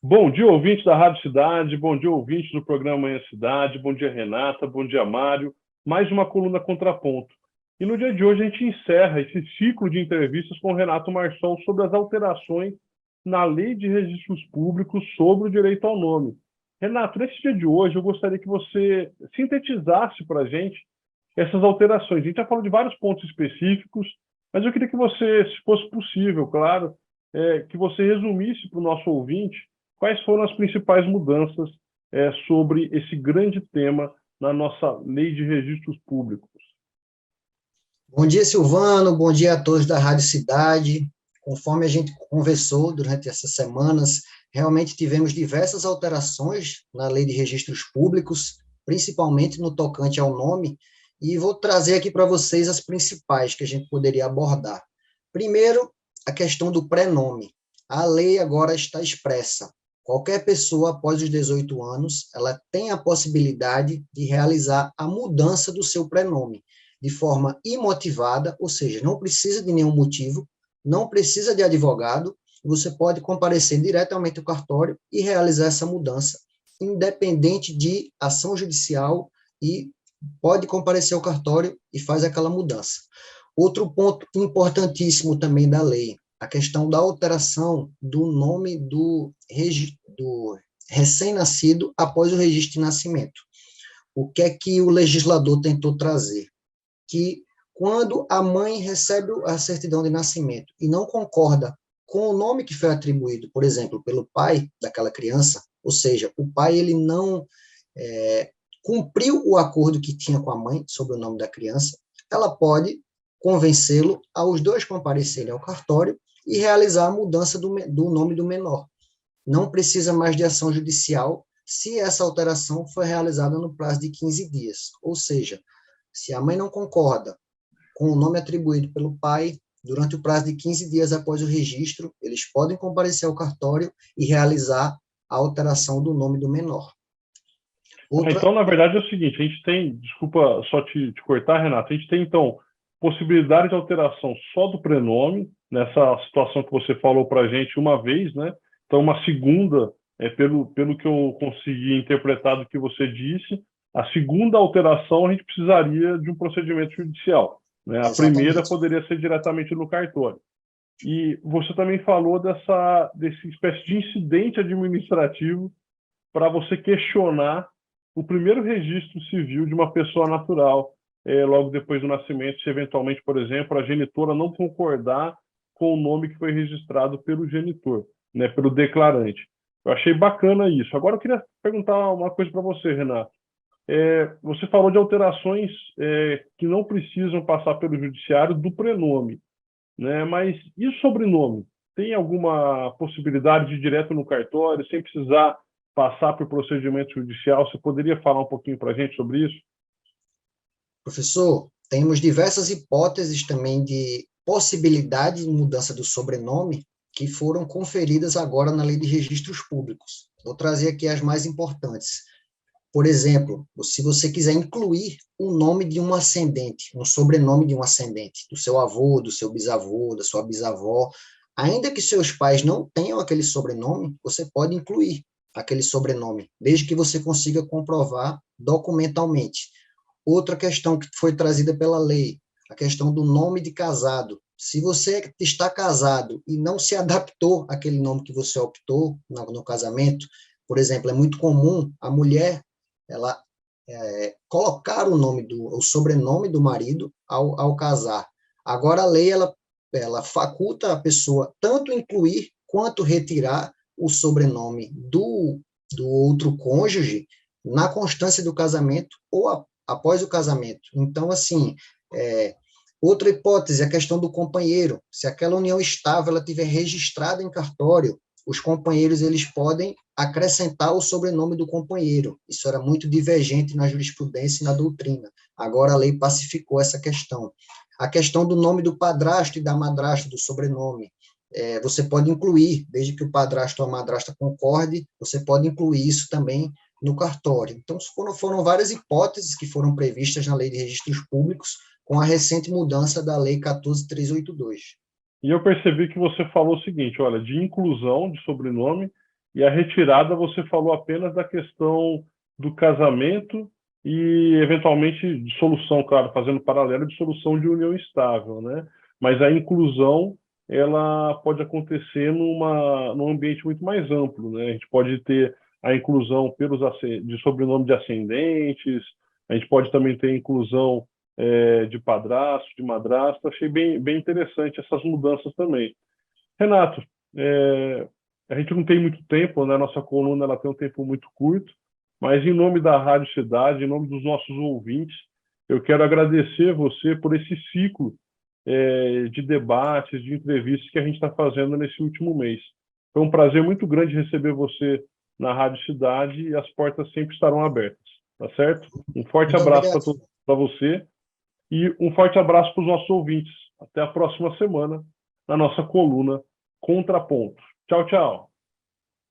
Bom dia, ouvintes da Rádio Cidade, bom dia, ouvintes do programa Manhã Cidade, bom dia, Renata, bom dia, Mário, mais uma coluna Contraponto. E no dia de hoje a gente encerra esse ciclo de entrevistas com o Renato Marçal sobre as alterações na Lei de Registros Públicos sobre o direito ao nome. Renato, nesse dia de hoje eu gostaria que você sintetizasse para a gente essas alterações. A gente já falou de vários pontos específicos, mas eu queria que você, se fosse possível, claro, que você resumisse para o nosso ouvinte quais foram as principais mudanças sobre esse grande tema na nossa Lei de Registros Públicos. Bom dia, Silvano, bom dia a todos da Rádio Cidade. Conforme a gente conversou durante essas semanas, realmente tivemos diversas alterações na Lei de Registros Públicos, principalmente no tocante ao nome, e vou trazer aqui para vocês as principais que a gente poderia abordar. Primeiro, a questão do prenome. A lei agora está expressa. Qualquer pessoa após os 18 anos, ela tem a possibilidade de realizar a mudança do seu prenome, de forma imotivada, ou seja, não precisa de nenhum motivo, não precisa de advogado, você pode comparecer diretamente ao cartório e realizar essa mudança, independente de ação judicial, e pode comparecer ao cartório e faz aquela mudança. Outro ponto importantíssimo também da lei, a questão da alteração do nome do recém-nascido após o registro de nascimento. O que é que o legislador tentou trazer? Que quando a mãe recebe a certidão de nascimento e não concorda com o nome que foi atribuído, por exemplo, pelo pai daquela criança, ou seja, o pai ele não cumpriu o acordo que tinha com a mãe sobre o nome da criança, ela pode convencê-lo aos dois comparecerem ao cartório e realizar a mudança do nome do menor. Não precisa mais de ação judicial se essa alteração foi realizada no prazo de 15 dias. Ou seja, se a mãe não concorda com o nome atribuído pelo pai, durante o prazo de 15 dias após o registro, eles podem comparecer ao cartório e realizar a alteração do nome do menor. Então, na verdade, é o seguinte, a gente tem, desculpa só te cortar, Renato, a gente tem, então, possibilidade de alteração só do prenome, nessa situação que você falou para a gente uma vez, né? Então, uma segunda, pelo que eu consegui interpretar do que você disse, a segunda alteração a gente precisaria de um procedimento judicial, né? A primeira poderia ser diretamente no cartório. E você também falou desse espécie de incidente administrativo para você questionar o primeiro registro civil de uma pessoa natural, logo depois do nascimento, se eventualmente, por exemplo, a genitora não concordar com o nome que foi registrado pelo genitor, né, pelo declarante. Eu achei bacana isso. Agora eu queria perguntar uma coisa para você, Renato. Você falou de alterações que não precisam passar pelo judiciário do prenome, né? Mas e o sobrenome? Tem alguma possibilidade de ir direto no cartório, sem precisar passar por procedimento judicial? Você poderia falar um pouquinho para a gente sobre isso? Professor, temos diversas hipóteses também de possibilidade de mudança do sobrenome que foram conferidas agora na Lei de Registros Públicos. Vou trazer aqui as mais importantes. Por exemplo, se você quiser incluir o nome de um ascendente, um sobrenome de um ascendente, do seu avô, do seu bisavô, da sua bisavó, ainda que seus pais não tenham aquele sobrenome, você pode incluir aquele sobrenome, desde que você consiga comprovar documentalmente. Outra questão que foi trazida pela lei, a questão do nome de casado. Se você está casado e não se adaptou àquele nome que você optou no casamento, por exemplo, é muito comum a mulher ela colocar o sobrenome do marido ao casar. Agora a lei ela faculta a pessoa tanto incluir quanto retirar o sobrenome do outro cônjuge na constância do casamento ou após o casamento. Então, assim, outra hipótese, a questão do companheiro. Se aquela união estável ela tiver registrada em cartório, os companheiros eles podem acrescentar o sobrenome do companheiro. Isso era muito divergente na jurisprudência e na doutrina. Agora a lei pacificou essa questão. A questão do nome do padrasto e da madrasta, do sobrenome. Você pode incluir, desde que o padrasto ou a madrasta concorde, você pode incluir isso também no cartório. Então, foram várias hipóteses que foram previstas na Lei de Registros Públicos com a recente mudança da Lei 14.382. E eu percebi que você falou o seguinte, olha, de inclusão de sobrenome, e a retirada você falou apenas da questão do casamento e, eventualmente, de solução, claro, fazendo paralelo de solução de união estável, né? Mas a inclusão, ela pode acontecer num ambiente muito mais amplo, né? A gente pode ter a inclusão de sobrenome de ascendentes, a gente pode também ter inclusão de padrasto, de madrasta. Achei bem interessante essas mudanças também. Renato, a gente não tem muito tempo, né? Nossa coluna ela tem um tempo muito curto, mas em nome da Rádio Cidade, em nome dos nossos ouvintes, eu quero agradecer você por esse ciclo de debates, de entrevistas que a gente está fazendo nesse último mês. Foi um prazer muito grande receber você na Rádio Cidade e as portas sempre estarão abertas, tá certo? Um forte Muito abraço obrigado. para você e um forte abraço para os nossos ouvintes. Até a próxima semana na nossa coluna Contraponto. Tchau, tchau.